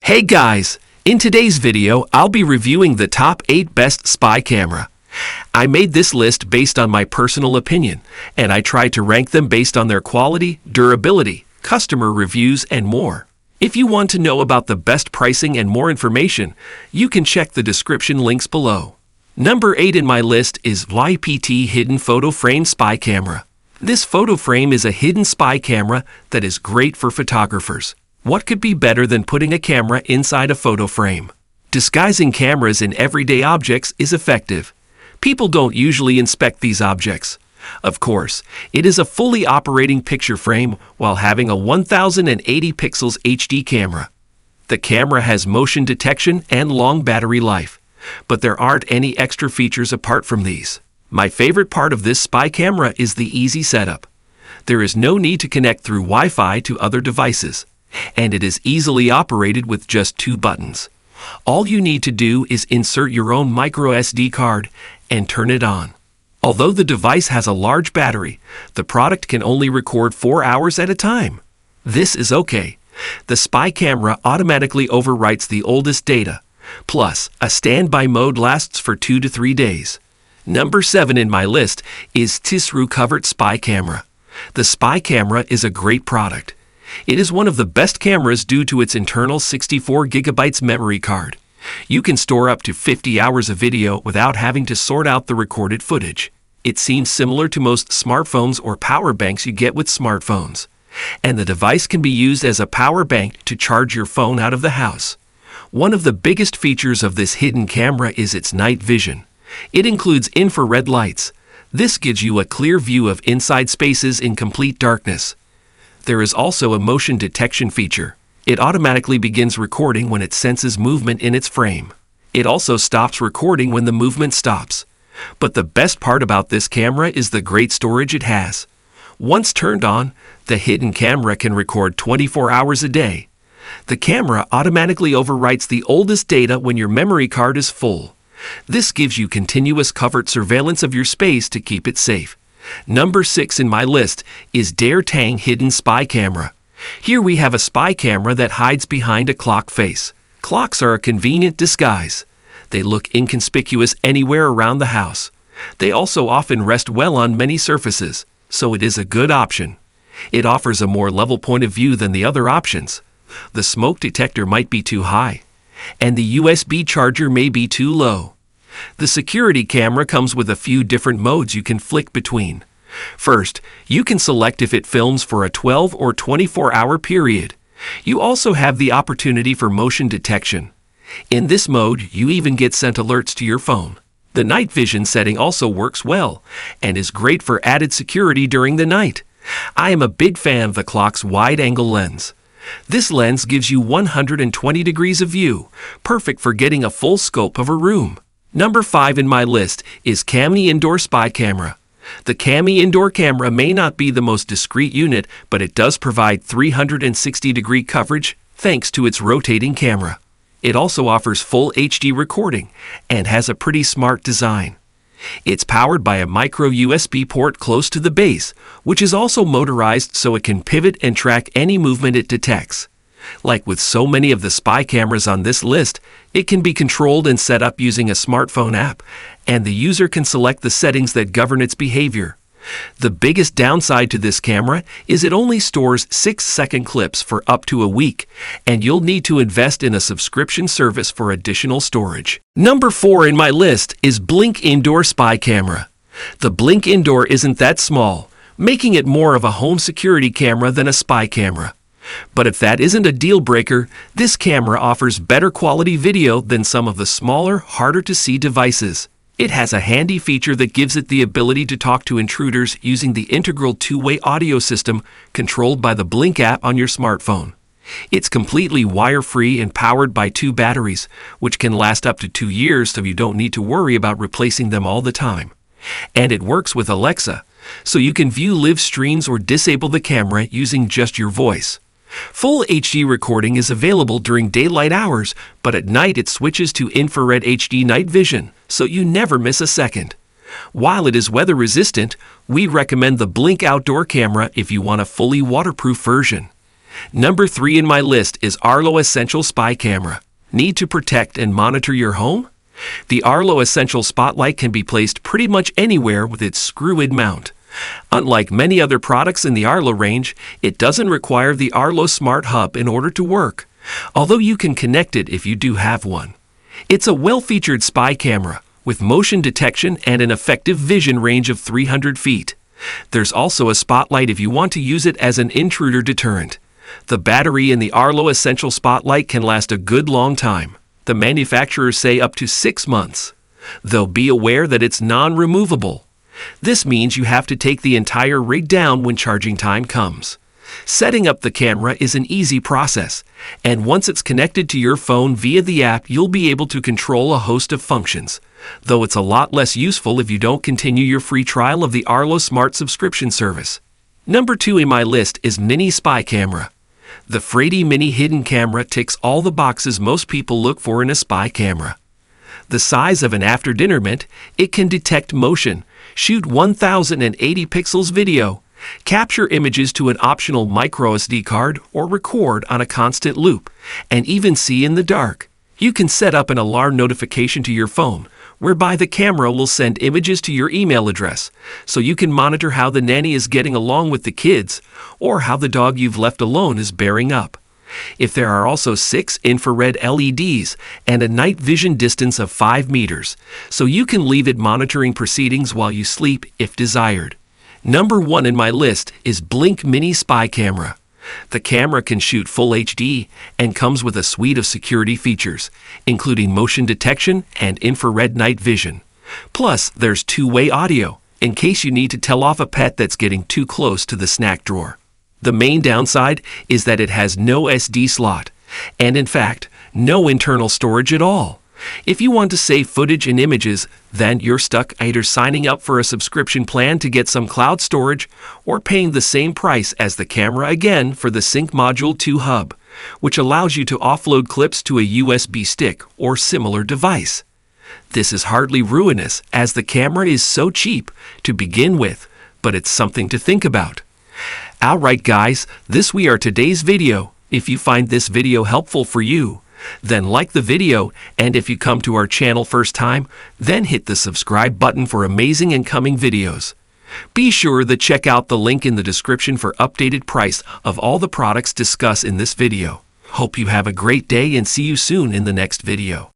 Hey guys, in today's video I'll be reviewing the top 8 best spy camera. I made this list based on my personal opinion, and I tried to rank them based on their quality, durability, customer reviews, and more. If you want to know about the best pricing and more information, you can check the description links below. Number 8 in my list is YPT Hidden Photo Frame Spy Camera. This photo frame is a hidden spy camera that is great for photographers. What could be better than putting a camera inside a photo frame? Disguising cameras in everyday objects is effective. People don't usually inspect these objects. Of course, it is a fully operating picture frame while having a 1080 pixels HD camera. The camera has motion detection and long battery life, but there aren't any extra features apart from these. My favorite part of this spy camera is the easy setup. There is no need to connect through Wi-Fi to other devices, and it is easily operated with just 2 buttons. All you need to do is insert your own micro SD card and turn it on. Although the device has a large battery, the product can only record 4 hours at a time. This is okay. The spy camera automatically overwrites the oldest data. Plus, a standby mode lasts for 2 to 3 days. Number 7 in my list is Xisru Covert Spy Camera. The spy camera is a great product. It is one of the best cameras due to its internal 64 GB memory card. You can store up to 50 hours of video without having to sort out the recorded footage. It seems similar to most smartphones or power banks you get with smartphones. And the device can be used as a power bank to charge your phone out of the house. One of the biggest features of this hidden camera is its night vision. It includes infrared lights. This gives you a clear view of inside spaces in complete darkness. There is also a motion detection feature. It automatically begins recording when it senses movement in its frame. It also stops recording when the movement stops. But the best part about this camera is the great storage it has. Once turned on, the hidden camera can record 24 hours a day. The camera automatically overwrites the oldest data when your memory card is full. This gives you continuous covert surveillance of your space to keep it safe. Number 6 in my list is Tang Hidden Spy Camera. Here we have a spy camera that hides behind a clock face. Clocks are a convenient disguise. They look inconspicuous anywhere around the house. They also often rest well on many surfaces, so it is a good option. It offers a more level point of view than the other options. The smoke detector might be too high, and the USB charger may be too low. The security camera comes with a few different modes you can flick between. First, you can select if it films for a 12 or 24-hour period. You also have the opportunity for motion detection. In this mode, you even get sent alerts to your phone. The night vision setting also works well and is great for added security during the night. I am a big fan of the clock's wide-angle lens. This lens gives you 120 degrees of view, perfect for getting a full scope of a room. Number 5 in my list is Cami Indoor Spy Camera. The Cami Indoor camera may not be the most discreet unit, but it does provide 360-degree coverage thanks to its rotating camera. It also offers full HD recording and has a pretty smart design. It's powered by a micro USB port close to the base, which is also motorized so it can pivot and track any movement it detects. Like with so many of the spy cameras on this list, it can be controlled and set up using a smartphone app, and the user can select the settings that govern its behavior. The biggest downside to this camera is it only stores 6-second clips for up to a week, and you'll need to invest in a subscription service for additional storage. Number 4 in my list is Blink Indoor Spy Camera. The Blink Indoor isn't that small, making it more of a home security camera than a spy camera. But if that isn't a deal breaker, this camera offers better quality video than some of the smaller, harder to see devices. It has a handy feature that gives it the ability to talk to intruders using the integral 2-way audio system controlled by the Blink app on your smartphone. It's completely wire-free and powered by 2 batteries, which can last up to 2 years, so you don't need to worry about replacing them all the time. And it works with Alexa, so you can view live streams or disable the camera using just your voice. Full HD recording is available during daylight hours, but at night it switches to infrared HD night vision, so you never miss a second. While it is weather resistant, we recommend the Blink Outdoor camera if you want a fully waterproof version. Number 3 in my list is Arlo Essential Spy Camera. Need to protect and monitor your home? The Arlo Essential Spotlight can be placed pretty much anywhere with its screw-in mount. Unlike many other products in the Arlo range, it doesn't require the Arlo Smart Hub in order to work, although you can connect it if you do have one. It's a well-featured spy camera with motion detection and an effective vision range of 300 feet. There's also a spotlight if you want to use it as an intruder deterrent. The battery in the Arlo Essential Spotlight can last a good long time. The manufacturers say up to 6 months. Though be aware that it's non-removable. This means you have to take the entire rig down when charging time comes. Setting up the camera is an easy process, and once it's connected to your phone via the app, you'll be able to control a host of functions, though it's a lot less useful if you don't continue your free trial of the Arlo Smart subscription service. Number 2 in my list is Mini Spy Camera. The Frady Mini Hidden Camera ticks all the boxes most people look for in a spy camera. The size of an after-dinner mint, it can detect motion, shoot 1080 pixels video, capture images to an optional microSD card, or record on a constant loop, and even see in the dark. You can set up an alarm notification to your phone, whereby the camera will send images to your email address, so you can monitor how the nanny is getting along with the kids, or how the dog you've left alone is bearing up. If there are also 6 infrared LEDs and a night vision distance of 5 meters, so you can leave it monitoring proceedings while you sleep if desired. Number 1 in my list is Blink Mini Spy Camera. The camera can shoot full HD and comes with a suite of security features, including motion detection and infrared night vision. Plus, there's two-way audio, in case you need to tell off a pet that's getting too close to the snack drawer. The main downside is that it has no SD slot, and in fact, no internal storage at all. If you want to save footage and images, then you're stuck either signing up for a subscription plan to get some cloud storage or paying the same price as the camera again for the Sync Module 2 hub, which allows you to offload clips to a USB stick or similar device. This is hardly ruinous, as the camera is so cheap to begin with, but it's something to think about. Alright guys, this we are today's video. If you find this video helpful for you, then like the video, and if you come to our channel first time, then hit the subscribe button for amazing incoming videos. Be sure to check out the link in the description for updated price of all the products discussed in this video. Hope you have a great day and see you soon in the next video.